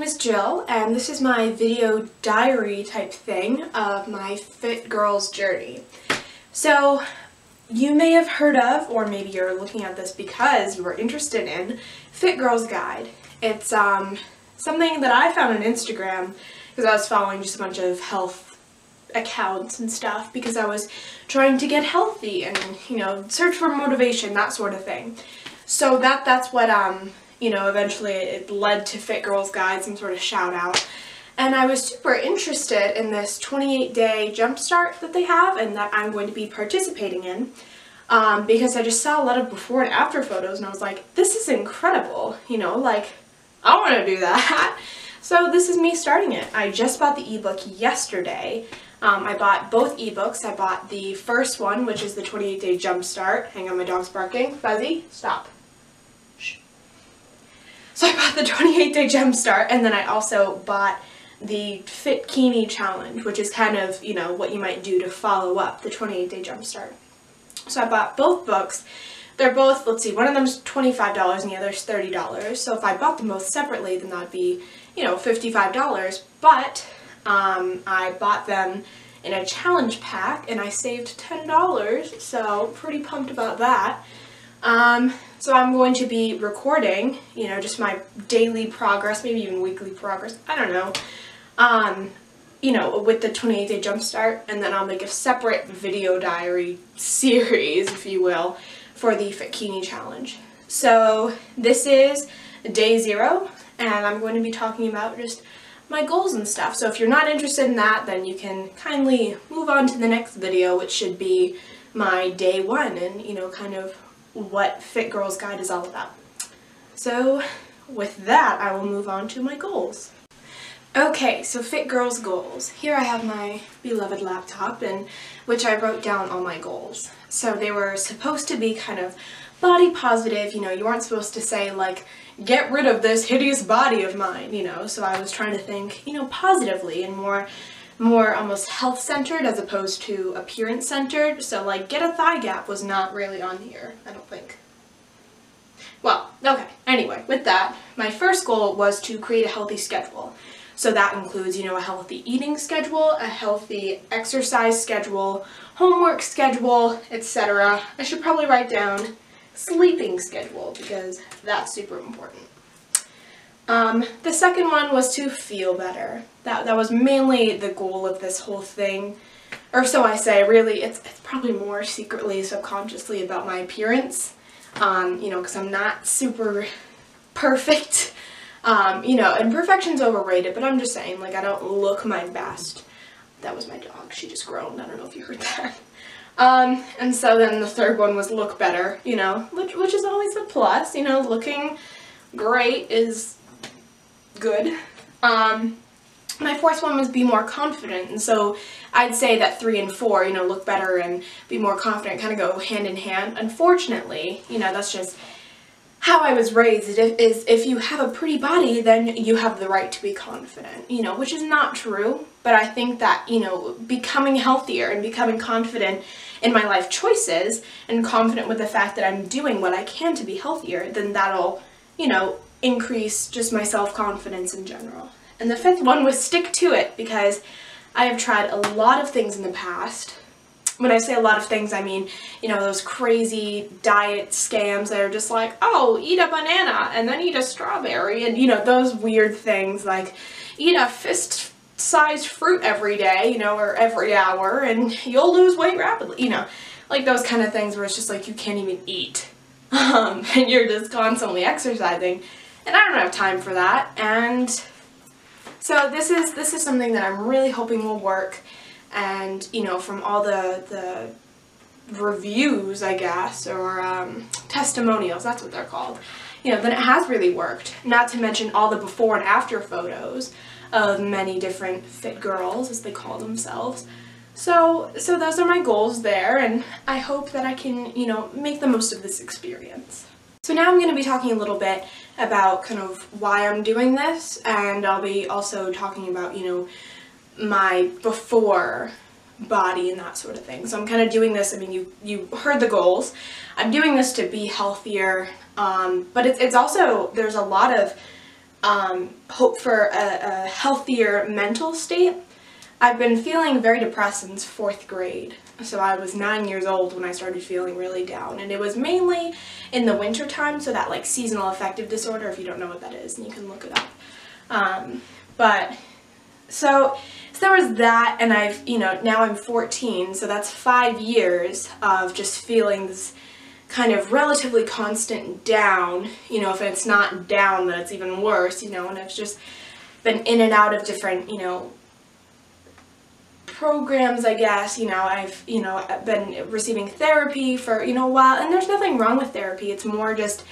name is Jill, and this is my video diary type thing of my fit girl's journey. So you may have heard of, or maybe you're looking at this because you were interested in, Fit Girl's Guide. It's something that I found on Instagram because I was following just a bunch of health accounts and stuff because I was trying to get healthy and, you know, search for motivation, that sort of thing. So that's what you know, eventually it led to Fit Girl's Guide, some sort of shout out. And I was super interested in this 28-day Jumpstart that they have and that I'm going to be participating in because I just saw a lot of before and after photos and I was like, this is incredible, you know, like, I want to do that. So this is me starting it. I just bought the ebook yesterday. I bought both ebooks. I bought the first one, which is the 28-day Jumpstart. Hang on, my dog's barking. Fuzzy, stop. So I bought the 28-day Jumpstart, and then I also bought the Fit Bikini Challenge, which is kind of, you know, what you might do to follow up the 28-day Jumpstart. So I bought both books. They're both, let's see, one of them's $25 and the other's $30. So if I bought them both separately, then that'd be, you know, $55. But I bought them in a challenge pack, and I saved $10, so pretty pumped about that. So I'm going to be recording, you know, just my daily progress, maybe even weekly progress, I don't know, you know, with the 28-day Jumpstart, and then I'll make a separate video diary series, if you will, for the Fit Bikini Challenge. So this is day 0, and I'm going to be talking about just my goals and stuff. So if you're not interested in that, then you can kindly move on to the next video, which should be my day 1, and, you know, kind of what Fit Girl's Guide is all about. So with that, I will move on to my goals. Okay, so Fit Girl's goals. Here I have my beloved laptop in which I wrote down all my goals. So they were supposed to be kind of body positive, you know, you weren't supposed to say like, get rid of this hideous body of mine, you know, so I was trying to think, you know, positively and more almost health-centered as opposed to appearance-centered. So like, get a thigh gap was not really on here, I don't think. Well, okay, anyway, with that, my first goal was to create a healthy schedule. So that includes, you know, a healthy eating schedule, a healthy exercise schedule, homework schedule, etc. I should probably write down sleeping schedule because that's super important. The second one was to feel better. That was mainly the goal of this whole thing, or so I say. Really, it's probably more secretly, subconsciously about my appearance, you know, because I'm not super perfect, you know, and perfection's overrated, but I'm just saying, like, I don't look my best. That was my dog, she just groaned, I don't know if you heard that. And so then the third one was look better, you know, which is always a plus, you know, looking great is good. My fourth one was be more confident, and so I'd say that 3 and 4, you know, look better and be more confident kind of go hand in hand. Unfortunately, you know, that's just how I was raised, is if you have a pretty body, then you have the right to be confident, you know, which is not true, but I think that, you know, becoming healthier and becoming confident in my life choices and confident with the fact that I'm doing what I can to be healthier, then that'll, you know, increase just my self-confidence in general. And the fifth one was stick to it, because I have tried a lot of things in the past. When I say a lot of things, I mean, you know, those crazy diet scams that are just like, oh, eat a banana and then eat a strawberry, and, you know, those weird things like eat a fist-sized fruit every day, you know, or every hour, and you'll lose weight rapidly, you know, like those kind of things where it's just like you can't even eat, and you're just constantly exercising. And I don't have time for that, and so this is something that I'm really hoping will work, and, you know, from all the reviews, I guess, or testimonials, that's what they're called, you know, then it has really worked, not to mention all the before and after photos of many different fit girls, as they call themselves. So those are my goals there, and I hope that I can, you know, make the most of this experience. So now I'm going to be talking a little bit about kind of why I'm doing this, and I'll be also talking about, you know, my before body and that sort of thing. So I'm kind of doing this, I mean, you heard the goals. I'm doing this to be healthier, but it's also, there's a lot of hope for a healthier mental state. I've been feeling very depressed since 4th grade. So I was 9 years old when I started feeling really down, and it was mainly in the winter time, so that like seasonal affective disorder, if you don't know what that is, and you can look it up. So there was that, and I've, now I'm 14, so that's 5 years of just feeling this kind of relatively constant down. If it's not down, then it's even worse, and I've just been in and out of different, programs, I guess. I've been receiving therapy for a while, and there's nothing wrong with therapy. It's more just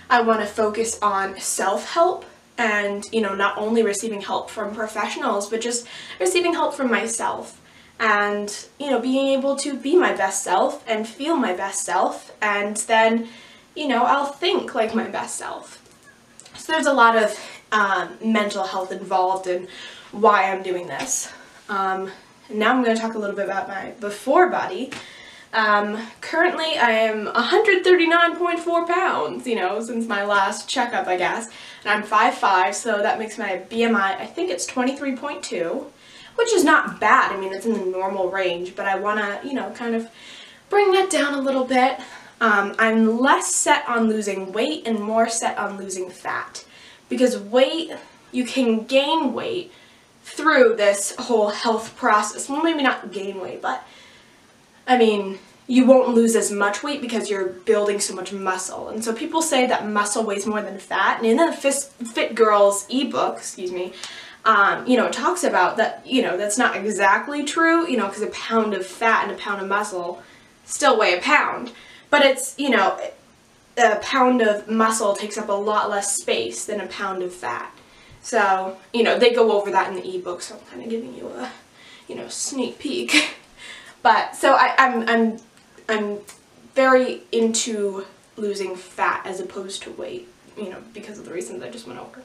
I want to focus on self-help, and not only receiving help from professionals, but just receiving help from myself, and being able to be my best self and feel my best self, and then I'll think like my best self. So there's a lot of mental health involved in why I'm doing this. Now I'm going to talk a little bit about my before body. Currently I am 139.4 pounds, since my last checkup, I guess. And I'm 5'5", so that makes my BMI, I think it's 23.2, which is not bad. I mean, it's in the normal range, but I want to, kind of bring that down a little bit. I'm less set on losing weight and more set on losing fat. Because weight, you can gain weight through this whole health process. Well, maybe not gain weight, but I mean, you won't lose as much weight because you're building so much muscle. And so people say that muscle weighs more than fat. And in the Fit Girls ebook, it talks about that, that's not exactly true, because a pound of fat and a pound of muscle still weigh a pound. But it's, a pound of muscle takes up a lot less space than a pound of fat. So, they go over that in the ebook, so I'm kind of giving you a, sneak peek. But, so I'm very into losing fat as opposed to weight, because of the reasons I just went over.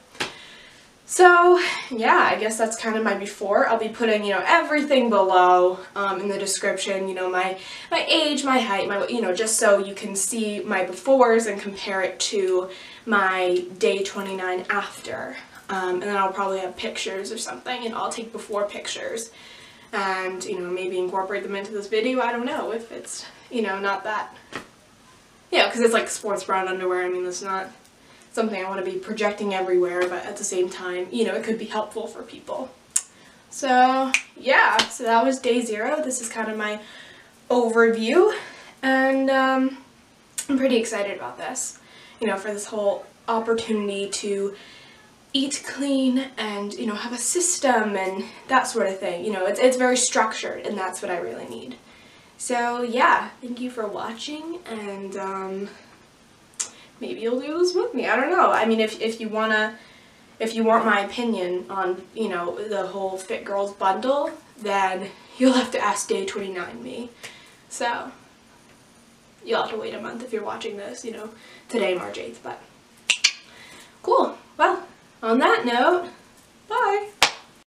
So, yeah, I guess that's kind of my before. I'll be putting, everything below in the description, my age, my height, just so you can see my befores and compare it to my day 29 after. And then I'll probably have pictures or something, and I'll take before pictures and, maybe incorporate them into this video. I don't know if it's, not that, because it's like sports bra and underwear. I mean, it's not something I want to be projecting everywhere, but at the same time, it could be helpful for people. So, yeah, so that was day 0. This is kind of my overview, and I'm pretty excited about this, for this whole opportunity to eat clean and, have a system and that sort of thing. It's very structured, and that's what I really need. So, yeah, thank you for watching, and maybe you'll do this with me. I don't know. I mean, if you want my opinion on, the whole Fit Girls bundle, then you'll have to ask day 29 me. So, you'll have to wait a month if you're watching this, today, March 8th, but cool. Well, on that note,